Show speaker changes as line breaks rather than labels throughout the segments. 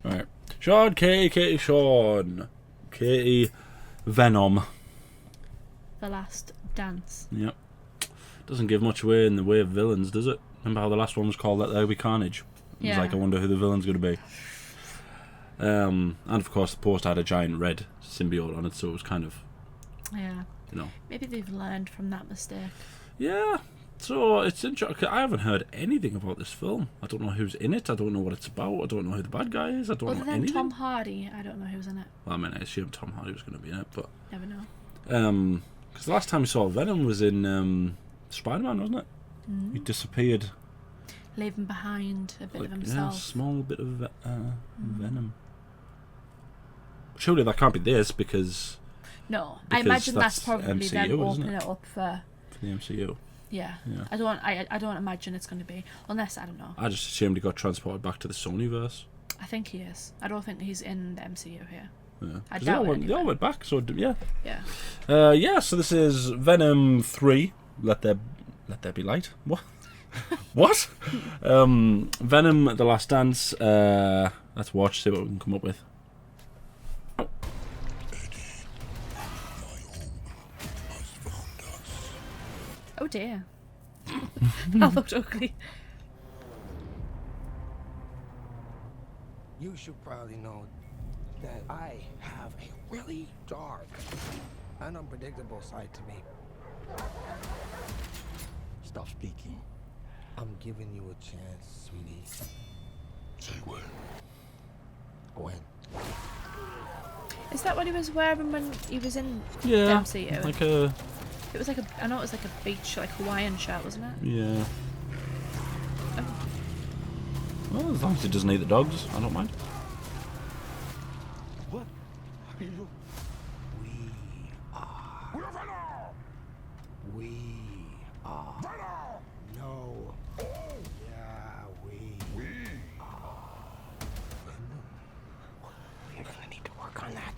Right. Sean, Katie, Sean. Katie, Venom.
The Last Dance.
Yep. Doesn't give much away in the way of villains, does it? Remember how the last one was called Let There Be Carnage? It was like, I wonder who the villain's going to be. And of course, the poster had a giant red symbiote on it, so it was kind of,
Yeah.
you know.
Maybe they've learned from that mistake.
Yeah. So it's interesting. I haven't heard anything about this film. I don't know who's in it. I don't know what it's about. I don't know who the bad guy is. I don't
Other
know
than
anything.
Tom Hardy, I don't know who's in it.
Well, I mean, I assumed Tom Hardy was going to be in it, but
Never know.
because the last time we saw Venom was in Spider-Man, wasn't it?
Mm.
He disappeared.
Leaving behind a bit of
Yeah, a
himself.
small bit of Venom. Surely that can't be this because
No, I imagine that's probably
MCU,
them
isn't
opening
it?
it up for.
the MCU.
Yeah.
Yeah.
I don't imagine it's going to be, unless, I don't know.
I just assumed he got transported back to the Sonyverse.
I think he is. I don't think he's in the MCU here.
Yeah.
I
'Cause
doubt
they all went back, so yeah.
Yeah.
Yeah, so this is Venom 3. Let there be light. What? What? Venom: The Last Dance. Let's watch, see what we can come up with.
Oh dear. That looked ugly.
You should probably know that I have a really dark and unpredictable side to me. Stop speaking. I'm giving you a chance, sweetie. Say when. When?
Is that what he was wearing when he was in the
Yeah,
MCU?
like a
It was like a. I know it was like a beach, like Hawaiian shirt, wasn't it?
yeah. Well, as long as he doesn't eat the dogs, I don't mind.
What are you? We are. We're Venom! We are. Venom! No. Yeah, we are. Venom. We're gonna need to work on that.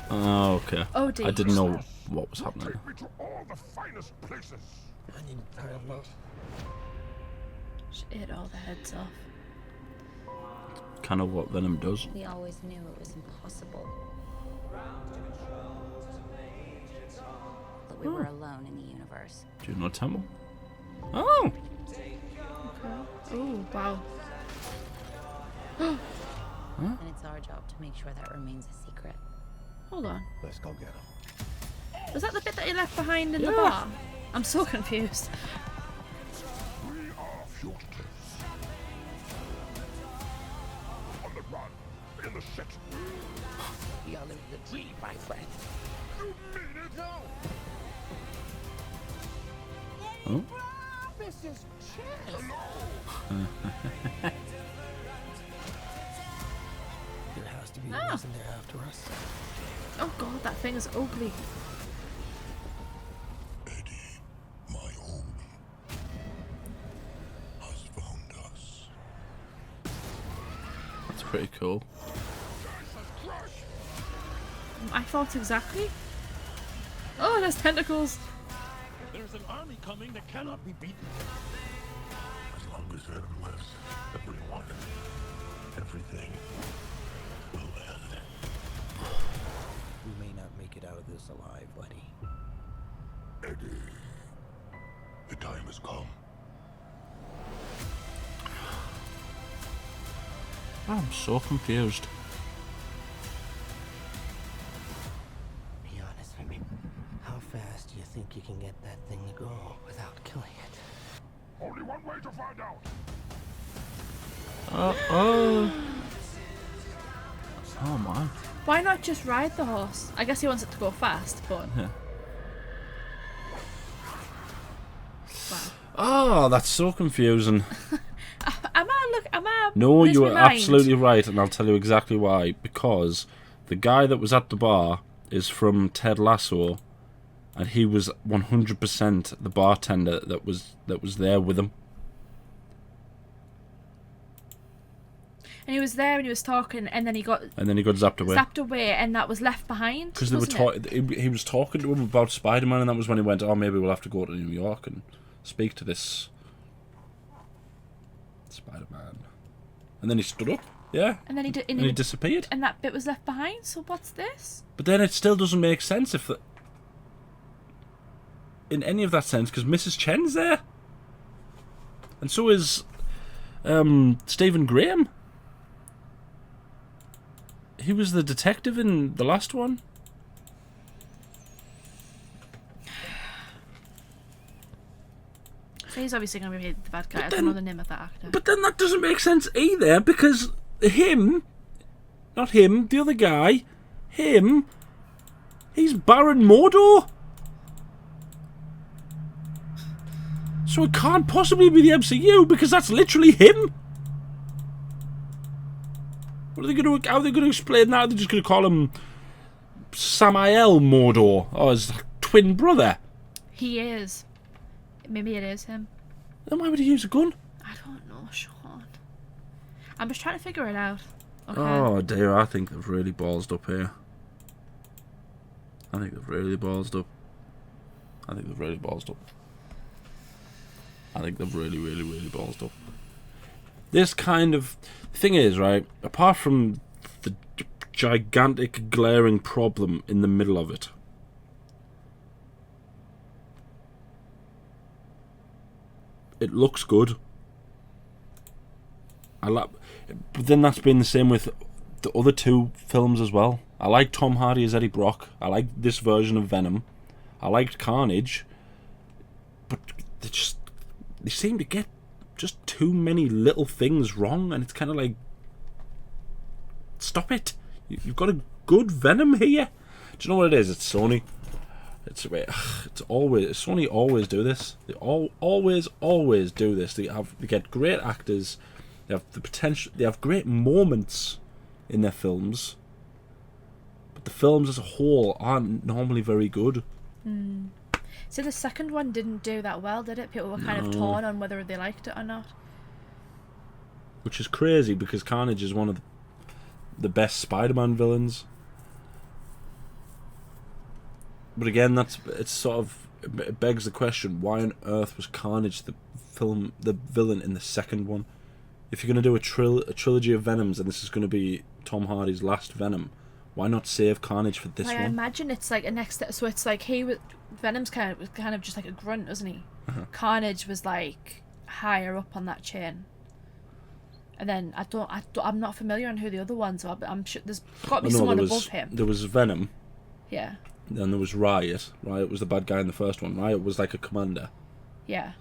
Oh, okay.
Oh dear.
I didn't know what was happening.
Take me to all the finest places.
I need time off.
She ate all the heads off.
Kind of what Venom does.
We always knew it was impossible. That we were alone in the universe.
Do you know Temple? Oh!
Okay. Oh wow.
And it's our job to make sure that remains a secret.
Hold on.
Let's go get him.
Was that the bit that he left behind in the
Yeah.
bar? I'm so confused.
We are fugitives. On the run. In the shit.
You're living the dream, my friend.
You mean it? No.
Oh?
Mrs. Chess. There has to be a reason they're after us.
Oh god, that thing is ugly.
Eddie, my home, has found us.
That's pretty cool.
I thought exactly. Oh, there's tentacles.
There's an army coming that cannot be beaten. As long as Venom lives, everyone, everything will end.
We may not make it out of this alive, buddy.
Eddie, the time has come.
I'm so confused.
Be honest with me. How fast do you think you can get that thing to go without killing it?
Only one way to find out.
Oh my.
Why not just ride the horse? I guess he wants it to go fast, but
Yeah.
wow.
Oh, that's so confusing.
Am I
No,
losing
you are
my mind?
absolutely right, and I'll tell you exactly why. Because the guy that was at the bar is from Ted Lasso, and he was 100% the bartender that was there with him.
And he was there and he was talking, and then he got
zapped away.
zapped away, and that was left behind.
Because they were he was talking to him about Spider-Man, and that was when he went, "Oh, maybe we'll have to go to New York and speak to this Spider-Man. And then he stood up. Yeah.
And then
and he disappeared.
And that bit was left behind. So what's this?
But then it still doesn't make sense if in any of that sense, because Mrs. Chen's there, and so is Stephen Graham. He was the detective in the last one.
So he's obviously going to be the bad guy. I don't know the name of that actor.
But then that doesn't make sense either, because not him, the other guy, he's Baron Mordo. So it can't possibly be the MCU, because that's literally him. What are they going to? How are they going to explain that? They're just going to call him Samael Mordo, or his twin brother.
He is. Maybe it is him.
Then why would he use a gun?
I don't know, Sean. I'm just trying to figure it out. Okay.
Oh dear, I think they've really ballsed up here. I think they've really ballsed up. I think they've really, really ballsed up. This kind of thing is, right, apart from the gigantic glaring problem in the middle of it, it looks good. But then that's been the same with the other two films as well. I like Tom Hardy as Eddie Brock. I like this version of Venom. I liked Carnage. But they seem to get just too many little things wrong, and it's kind of like, stop it. You've got a good Venom here. Do you know what it is? It's Sony. Sony always do this. They always do this. They get great actors. They have the potential. They have great moments in their films, but the films as a whole aren't normally very good.
So the second one didn't do that well, did it? People were kind of torn on whether they liked it or not.
Which is crazy, because Carnage is one of the best Spider-Man villains. But again, it begs the question: why on earth was Carnage the villain in the second one? If you're going to do a trilogy of Venoms, and this is going to be Tom Hardy's last Venom, why not save Carnage for this one?
I imagine it's like a next step. So it's like Venom's kind of just like a grunt, isn't he?
Uh-huh.
Carnage was like higher up on that chain. And then I'm not familiar on who the other ones are, but I'm sure there's got to be someone above him.
There was Venom.
Yeah.
Then there was Riot. Riot was the bad guy in the first one. Riot was like a commander.
Yeah.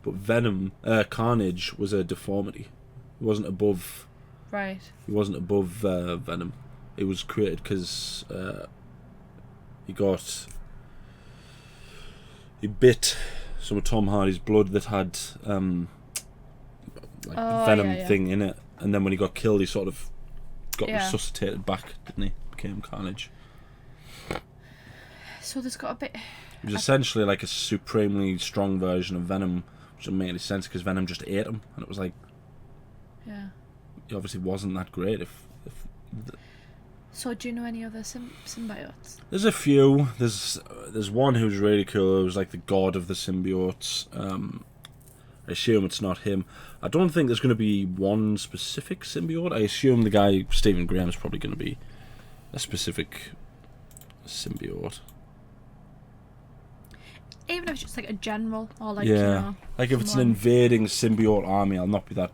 But Carnage was a deformity. He wasn't above.
Right.
He wasn't above Venom. It was created because he bit some of Tom Hardy's blood that had Venom thing in it, and then when he got killed, he sort of got resuscitated back, didn't he? Became Carnage.
So there's got a bit.
It was essentially like a supremely strong version of Venom, which doesn't make any sense because Venom just ate him, and it was like,
yeah,
he obviously wasn't that great.
So do you know any other symbiotes?
There's a few. There's one who's really cool. Who's like the god of the symbiotes. I assume it's not him. I don't think there's going to be one specific symbiote. I assume the guy Stephen Graham is probably going to be a specific symbiote.
Even if it's just like a general or like
like if it's an invading symbiote army, I'll not be that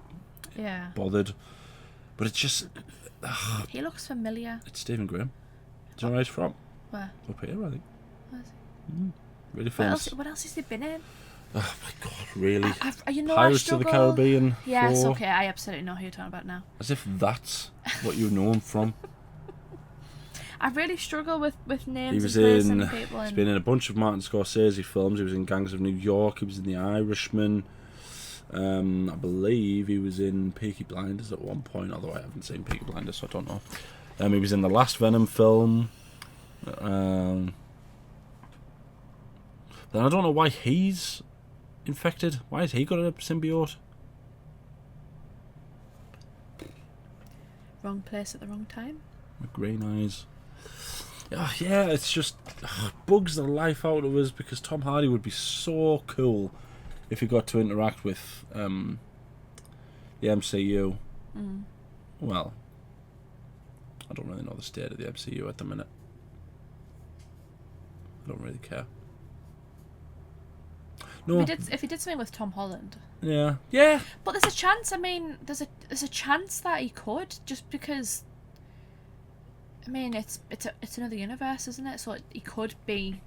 bothered. But it's just
he looks familiar.
It's Stephen Graham. Do you know where he's from?
Where?
Up here, I think.
Where is he?
Really famous.
What else has he been in?
Oh my god, really?
Pirates
of the Caribbean.
Yes, okay, I absolutely know who you're talking about now.
As if that's what you know him from.
I really struggle with names.
He was he's been in a bunch of Martin Scorsese films. He was in Gangs of New York. He was in The Irishman. I believe he was in Peaky Blinders at one point, although I haven't seen Peaky Blinders, so I don't know. He was in the last Venom film. Then I don't know why he's infected. Why has he got a symbiote?
Wrong place at the wrong time.
With green eyes. Oh, yeah, it's just bugs the life out of us because Tom Hardy would be so cool if he got to interact with the MCU. Well, I don't really know the state of the MCU at the minute. I don't really care. No.
If he did something with Tom Holland.
Yeah.
But there's a chance. I mean, there's a chance that he could, just because. I mean, it's another universe, isn't it? So he could be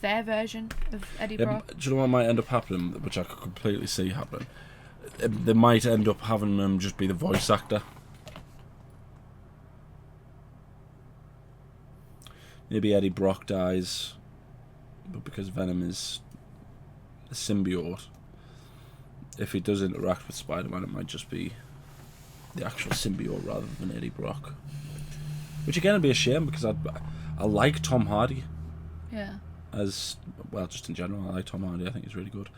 their version of Eddie Brock.
Do you know what might end up happening, which I could completely see happening? They might end up having him just be the voice actor. Maybe Eddie Brock dies, but because Venom is a symbiote, if he does interact with Spider-Man, it might just be the actual symbiote rather than Eddie Brock. Which again would be a shame, because I like Tom Hardy.
Yeah.
As well, just in general, I like Tom Hardy. I think he's really good.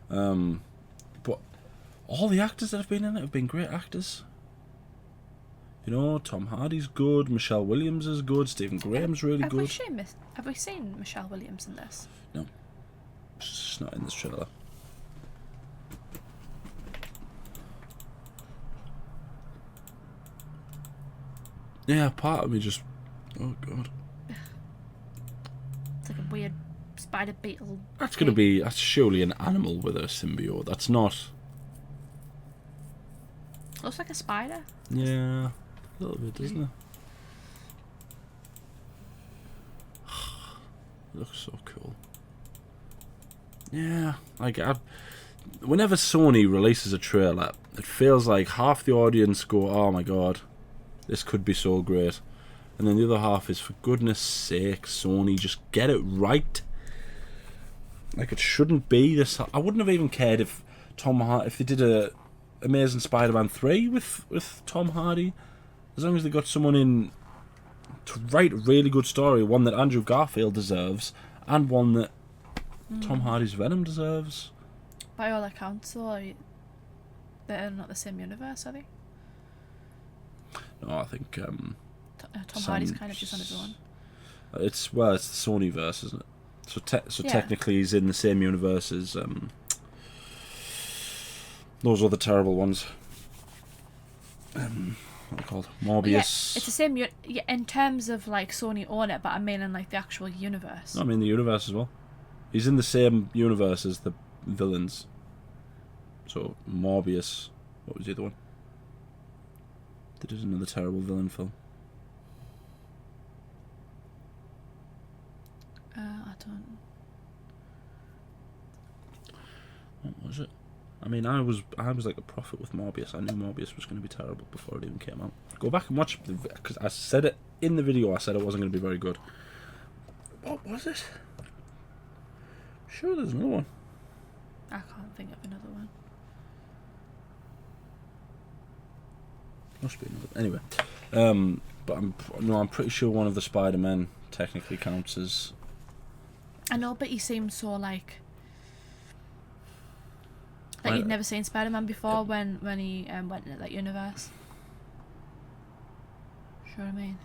But all the actors that have been in it have been great actors. You know, Tom Hardy's good, Michelle Williams is good, Stephen Graham's really good.
Have we seen Michelle Williams in this?
No. She's not in this trailer. Yeah, part of me just... Oh, God.
It's like a weird spider beetle.
That's going to be... That's surely an animal with a symbiote. That's not...
Looks like a spider.
Yeah, a little bit, doesn't it? It looks so cool. Yeah, like whenever Sony releases a trailer, it feels like half the audience go, "Oh my god, this could be so great," and then the other half is, "For goodness sake, Sony, just get it right." Like, it shouldn't be this. I wouldn't have even cared if if they did a Amazing Spider-Man 3 with Tom Hardy, as long as they got someone in to write a really good story, one that Andrew Garfield deserves, and one that Tom Hardy's Venom deserves.
By all accounts, though, they're not the same universe, are they?
No, I think
Tom Hardy's kind of just on his own.
It's the Sonyverse, isn't it? So technically he's in the same universe as those other terrible ones. What are they called? Morbius.
Yeah, it's the same in terms of like Sony own it, but I mean in like the actual universe.
No, I mean the universe as well. He's in the same universe as the villains. So Morbius. What was the other one? That is another terrible villain film.
I don't.
What was it? I mean, I was like a prophet with Morbius. I knew Morbius was going to be terrible before it even came out. Go back and watch it, because I said it in the video. I said it wasn't going to be very good. What was it? Sure, there's another one.
I can't think of another one.
Must be another. Anyway, but I'm pretty sure one of the Spider-Men technically counts as.
I know, but he seems so like you'd never seen Spider-Man before when he went into that universe. Sure, what I mean.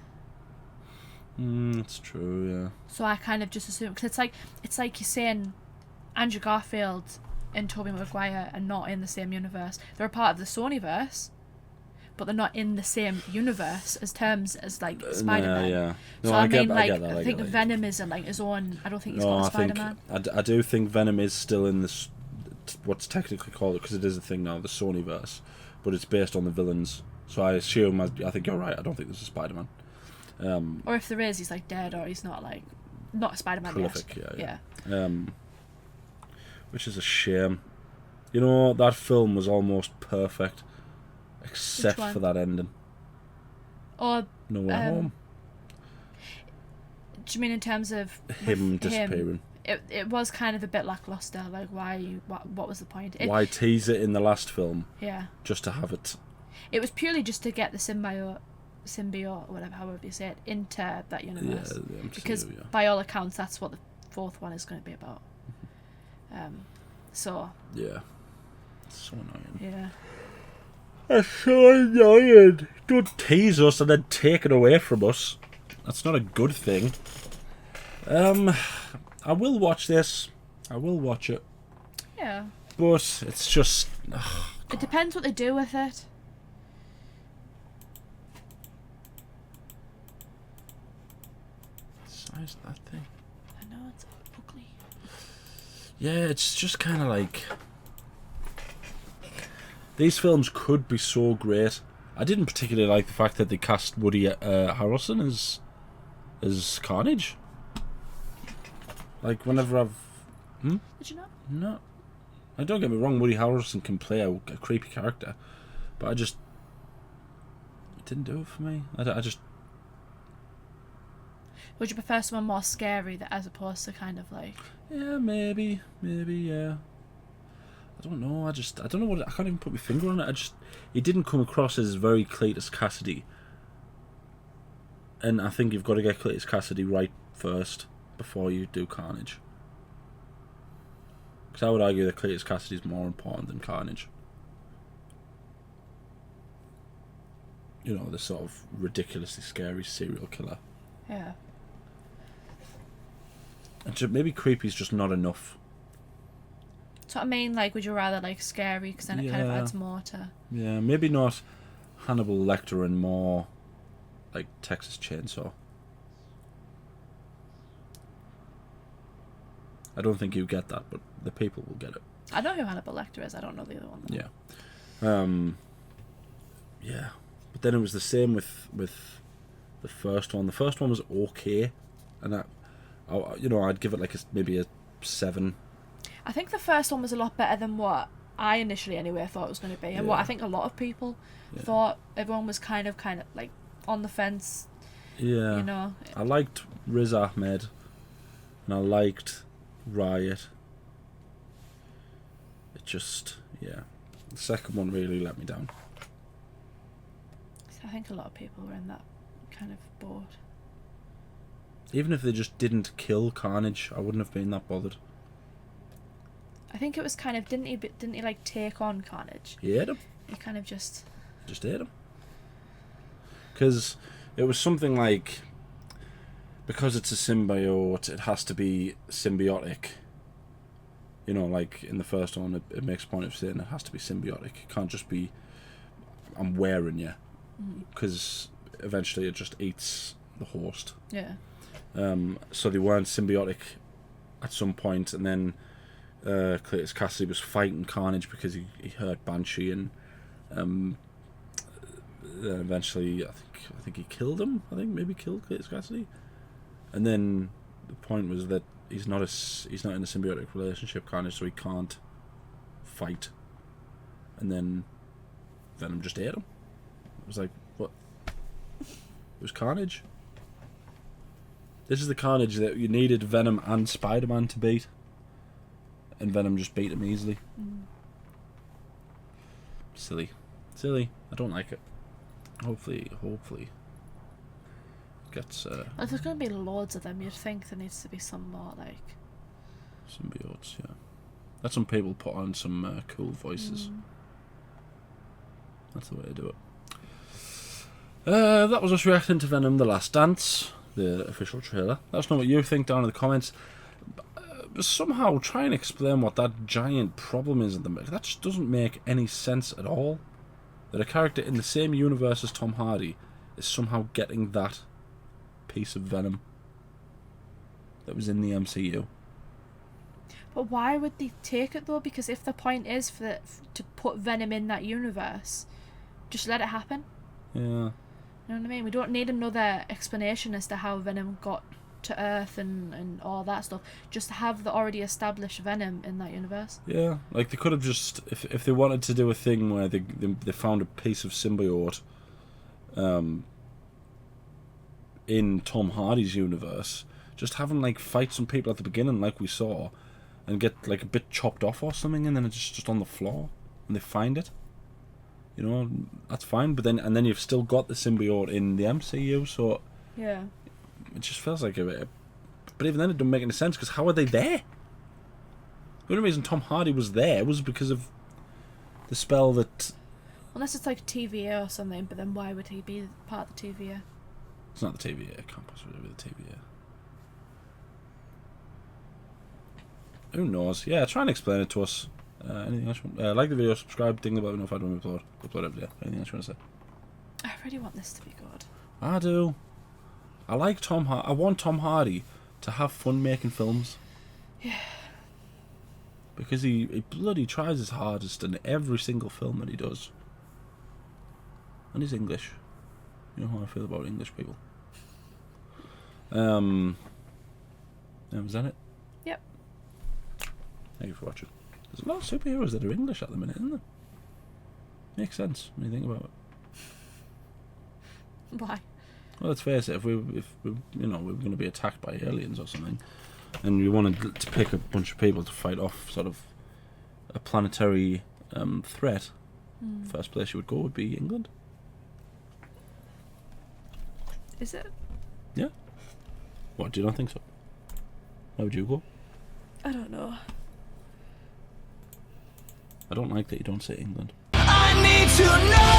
That's true, yeah.
So I kind of just assume, because it's like you're saying Andrew Garfield and Tobey Maguire are not in the same universe. They're a part of the Sonyverse, but they're not in the same universe as terms as like Spider-Man.
Yeah. No,
So
I
think Venom is in like his own. I don't think he's got a Spider-Man.
I do think Venom is still in this, what's technically called, because it is a thing now, the Sonyverse, but it's based on the villains. So I assume, I think you're right. I don't think there's a Spider-Man.
Or if there is, he's like dead, or he's not a Spider-Man
prolific,
yet.
Yeah. Which is a shame. You know, that film was almost perfect, except for that ending.
Or
No Way Home.
Do you mean in terms of
him disappearing?
It was kind of a bit lackluster. Like, what was the point?
Why tease it in the last film?
Yeah.
Just to have it.
It was purely just to get the symbiote, or whatever, however you say it, into that universe.
Yeah, the MCU,
because by all accounts, that's what the fourth one is going to be about. So.
Yeah. It's so annoying.
Yeah.
That's so annoying. Don't tease us and then take it away from us. That's not a good thing. I will watch this. I will watch it.
Yeah.
But it's just...
It depends what they do with it.
Yeah, it's just kind of like... These films could be so great. I didn't particularly like the fact that they cast Woody Harrelson as Carnage. Like, whenever I've...
Did you know?
No. Don't get me wrong, Woody Harrelson can play a creepy character, but it didn't do it for me. I just...
Would you prefer someone more scary as opposed to kind of like...
Yeah, maybe, yeah. I don't know, I don't know what... I can't even put my finger on it. He didn't come across as very Cletus Cassidy. And I think you've got to get Cletus Cassidy right first before you do Carnage. Because I would argue that Cletus Cassidy is more important than Carnage. You know, the sort of ridiculously scary serial killer.
Yeah.
And maybe creepy is just not enough.
That's what I mean, like, would you rather, like, scary, because then it kind of adds more to...
Yeah, maybe not Hannibal Lecter and more, like, Texas Chainsaw. I don't think you get that, but the people will get it.
I know who Hannibal Lecter is, I don't know the other one, though.
Yeah. Yeah. But then it was the same with the first one. The first one was okay, and I'd give it like maybe a 7.
I think the first one was a lot better than what I initially anyway thought it was going to be, and what I think a lot of people thought. Everyone was kind of like on the fence.
Yeah.
You know.
I liked Riz Ahmed, and I liked Riot. It just, the second one really let me down.
I think a lot of people were in that kind of boat.
Even if they just didn't kill Carnage, I wouldn't have been that bothered.
I think it was kind of, didn't he like take on Carnage?
He ate him.
He kind of just
ate him. Because it was something like, because it's a symbiote, it has to be symbiotic. You know, like in the first one, it makes a point of saying it has to be symbiotic. It can't just be, I'm wearing you. Because eventually it just eats the host.
Yeah.
So they weren't symbiotic at some point, and then Cletus Cassidy was fighting Carnage because he heard Banshee, and then eventually I think he killed him. I think maybe killed Cletus Cassidy, and then the point was that he's not in a symbiotic relationship, Carnage, so he can't fight. And then Venom just ate him. It was like, what? It was Carnage. This is the Carnage that you needed Venom and Spider-Man to beat, and Venom just beat him easily. Silly. I don't like it. Hopefully it gets...
Well, if there's going to be loads of them, you'd think there needs to be some more, like...
symbiotes, yeah. Let some people put on some cool voices. That's the way to do it. That was us reacting to Venom: The Last Dance, the official trailer. Let us know what you think down in the comments. Somehow try and explain what that giant problem is in the movie. That just doesn't make any sense at all. That a character in the same universe as Tom Hardy is somehow getting that piece of Venom that was in the MCU.
But why would they take it though? Because if the point is to put Venom in that universe, just let it happen.
Yeah.
You know what I mean? We don't need another explanation as to how Venom got to Earth and all that stuff. Just have the already established Venom in that universe.
Yeah, like they could have just, if they wanted to do a thing where they found a piece of symbiote in Tom Hardy's universe, just have him like fight some people at the beginning like we saw, and get like a bit chopped off or something, and then it's just on the floor and they find it. You know, that's fine, but then you've still got the symbiote in the MCU, so
yeah,
it just feels like a bit. But even then, it doesn't make any sense, because how are they there? The only reason Tom Hardy was there was because of the spell that...
Unless it's like TVA or something, but then why would he be part of the TVA?
It's not the TVA, it can't possibly be the TVA. Who knows? Yeah, try and explain it to us. Anything else? Like the video, subscribe, ding the bell, notified when we upload every day. Anything else you want to say?
I really want this to be good.
I do. I like Tom Hardy. I want Tom Hardy to have fun making films.
Yeah.
because he bloody tries his hardest in every single film that he does. And he's English. You know how I feel about English people. Was that it?
Yep.
Thank you for watching. There's a lot of superheroes that are English at the minute, isn't there? Makes sense when you think about it.
Why?
Well, let's face it. If we we're going to be attacked by aliens or something, and you wanted to pick a bunch of people to fight off sort of a planetary threat, first place you would go would be England.
Is it?
Yeah. What, do you not think so? Where would you go?
I don't know.
I don't like that you don't say England.
I need to know.